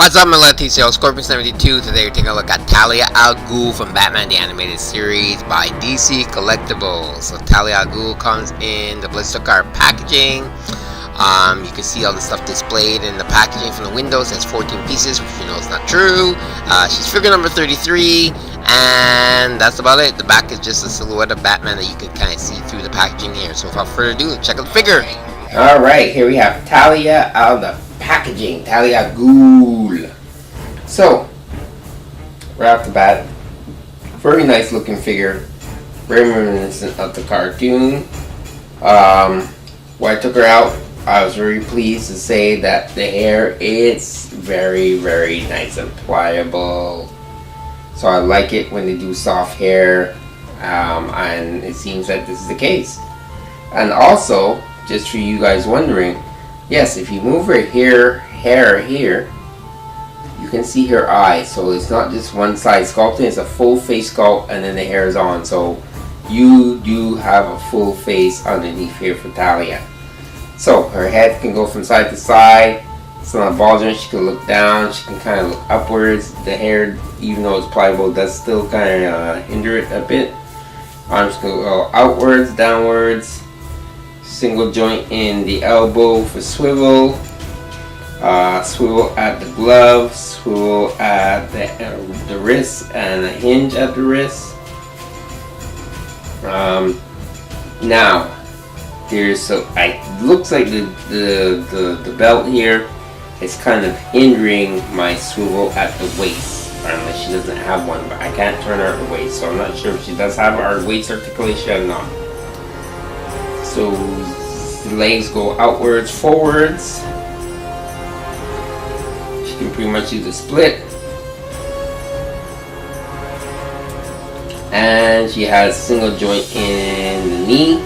What's up, my Latino Scorpion 72? Today we're taking a look at Talia al Ghul from Batman the Animated Series by DC Collectibles. So Talia al Ghul comes in the blister card packaging. You can see all the stuff displayed in the packaging from the windows. There's 14 pieces, which you know is not true. She's figure number 33, and that's about it. The back is just a silhouette of Batman that you can kind of see through the packaging here. So without further ado, check out the figure. Alright, here we have Talia al the packaging, Talia Ghul. So, right off the bat, very nice looking figure, very reminiscent of the cartoon. When I took her out, I was very pleased to say that the hair is very, very nice and pliable. So I like it when they do soft hair, and it seems that this is the case. And also, just for you guys wondering, yes, if you move her hair here, you can see her eyes. So it's not just one side sculpting, it's a full face sculpt and then the hair is on. So you do have a full face underneath here for Talia. So her head can go from side to side. It's not a ball joint, she can look down, she can kind of look upwards. The hair, even though it's pliable, does still kind of hinder it a bit. Arms can go outwards, downwards. Single joint in the elbow for swivel, swivel at the glove, swivel at the wrist, and a hinge at the wrist. Now, there's it looks like the belt here is kind of hindering my swivel at the waist, unless she doesn't have one. But I can't turn her at the waist, so I'm not sure if she does have our waist articulation or not. So the legs go outwards, forwards. She can pretty much do the split. And she has a single joint in the knee,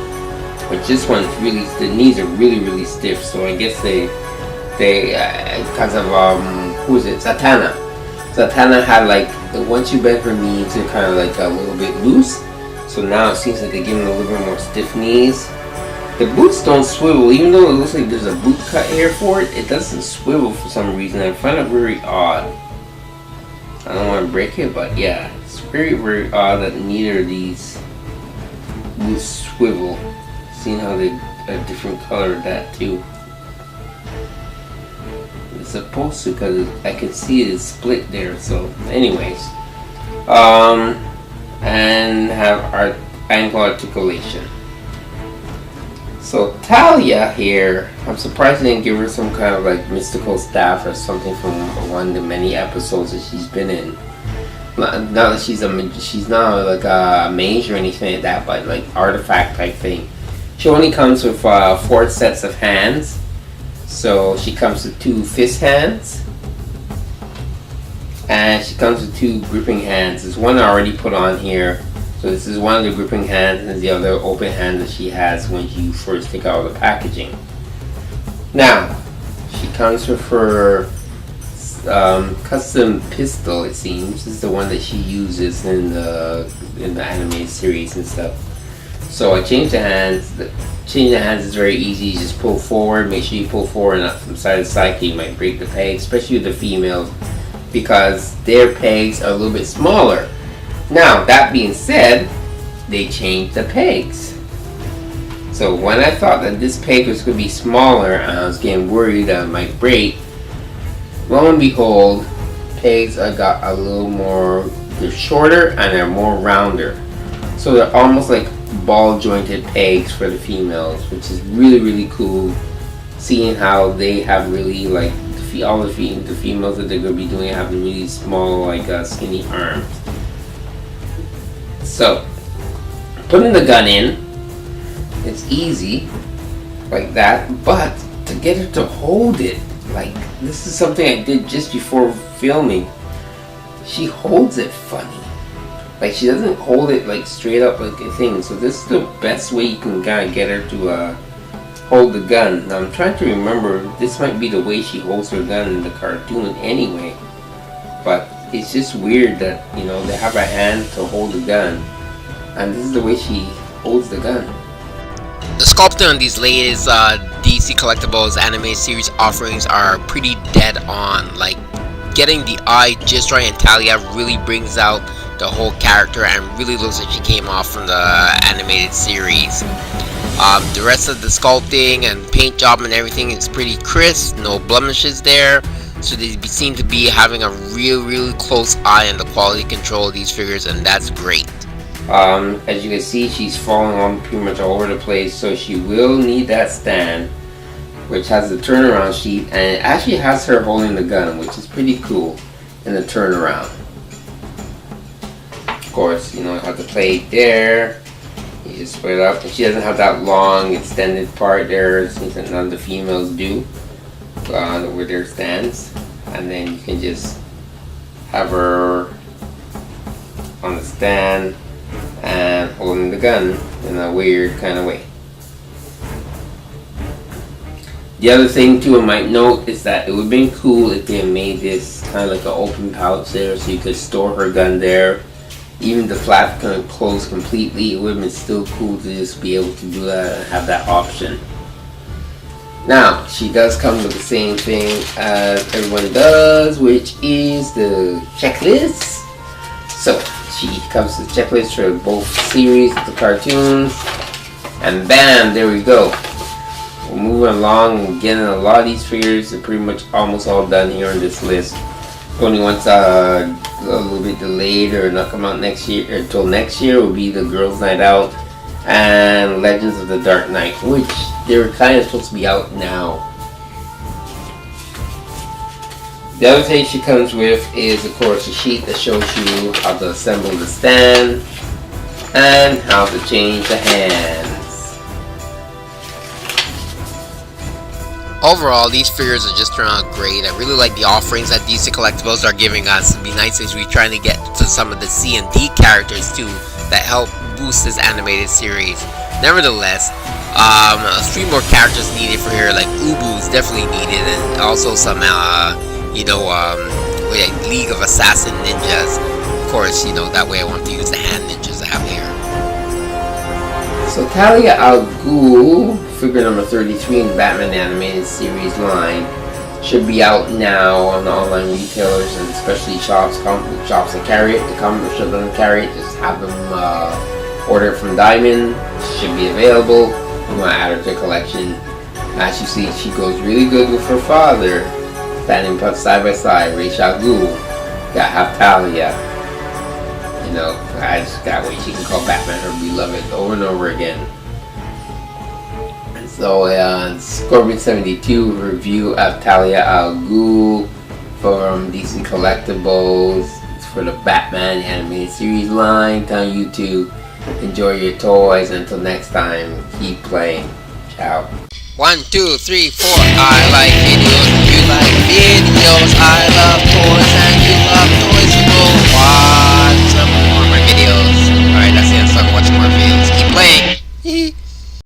which this one's really, the knees are really stiff. So I guess they because of who is it? Zatanna. Zatanna had like, once you bend her knees, they're kind of like a little bit loose. So now it seems like they're giving a little bit more stiff knees. The boots don't swivel, even though it looks like there's a boot cut here for it. It doesn't swivel for some reason. I find it very odd. I don't want to break it, but yeah, it's very odd that neither of these boots swivel. Seeing how they a different color of that too. It's supposed to, because I can see it is split there. So, anyways, and have our ankle articulation. So Talia here, I'm surprised they didn't give her some kind of like mystical staff or something from one of the many episodes that she's been in. Not that she's not like a mage or anything like that, but like artifact type thing. She only comes with 4 sets of hands. So she comes with 2 fist hands, and she comes with 2 gripping hands. There's one I already put on here. So this is one of the gripping hands, and the other open hand that she has when you first take out the packaging. Now, she comes with her custom pistol, it seems. This is the one that she uses in the anime series and stuff. So I changed the hands. Changing the hands is very easy. You just pull forward. Make sure you pull forward and not from side to side, because you might break the peg, especially with the females, because their pegs are a little bit smaller. Now, that being said, they changed the pegs. So when I thought that this peg was going to be smaller and I was getting worried that it might break, lo and behold, pegs I got a little more, they're shorter and they're more rounder. So they're almost like ball jointed pegs for the females, which is really cool. Seeing how they have really like, all the females that they're going to be doing have really small, like skinny arms. So, putting the gun in, it's easy, like that, but to get her to hold it, like, this is something I did just before filming. She holds it funny. Like, she doesn't hold it, like, straight up like a thing. So this is the best way you can kind of get her to hold the gun. Now, I'm trying to remember, this might be the way she holds her gun in the cartoon anyway. But it's just weird that, you know, they have a hand to hold the gun, and this is the way she holds the gun. The sculpting on these latest DC Collectibles anime series offerings are pretty dead on. Like, getting the eye just right, and Talia really brings out the whole character and really looks like she came off from the animated series. The rest of the sculpting and paint job and everything is pretty crisp, no blemishes there. So they seem to be having a really close eye on the quality control of these figures, and that's great. As you can see, she's falling on pretty much all over the place, so she will need that stand, which has the turnaround sheet, and it actually has her holding the gun, which is pretty cool in the turnaround. Of course, you know, you have the plate there. You just split it up, and she doesn't have that long extended part there, since none of the females do, with their stands. And then you can just have her on the stand and holding the gun in a weird kind of way. The other thing too I might note is that it would have been cool if they made this kind of like an open pouch there, so you could store her gun there. Even the flap couldn't close completely. It would have been still cool to just be able to do that and have that option. Now, she does come with the same thing as everyone does, which is the checklist. So, she comes with the checklist for both series of the cartoons. And bam, there we go. We're moving along and getting a lot of these figures. They're pretty much almost all done here on this list. Only one's a little bit delayed or not come out next year, or until next year, will be the Girls' Night Out and Legends of the Dark Knight, which they're kind of supposed to be out now. The other thing she comes with is, of course, a sheet that shows you how to assemble the stand and how to change the hands. Overall, these figures are just turned out great. I really like the offerings that DC Collectibles are giving us. It'd be nice as we're trying to get to some of the C and D characters too that help boost this animated series. Nevertheless, 3 more characters needed for here, like Ubu is definitely needed, and also some, League of Assassin Ninjas. Of course, that way I want to use the hand ninjas I have here. So Talia al Ghul, figure number 33 in the Batman animated series line, should be out now on the online retailers and especially shops that carry it. The comic shop doesn't carry it, just have them order it from Diamond. Should be available. You want to add her to the collection. As you see, she goes really good with her father, standing side by side. Ra's al Ghul, gotta have Talia. That way she can call Batman her beloved over and over again. And so, Scorpion 72 review of Talia al Ghul from DC Collectibles for the Batman animated series line. Telling you to enjoy your toys. Until next time, keep playing. Ciao. 1, 2, 3, 4. I like videos. You like videos. I love toys and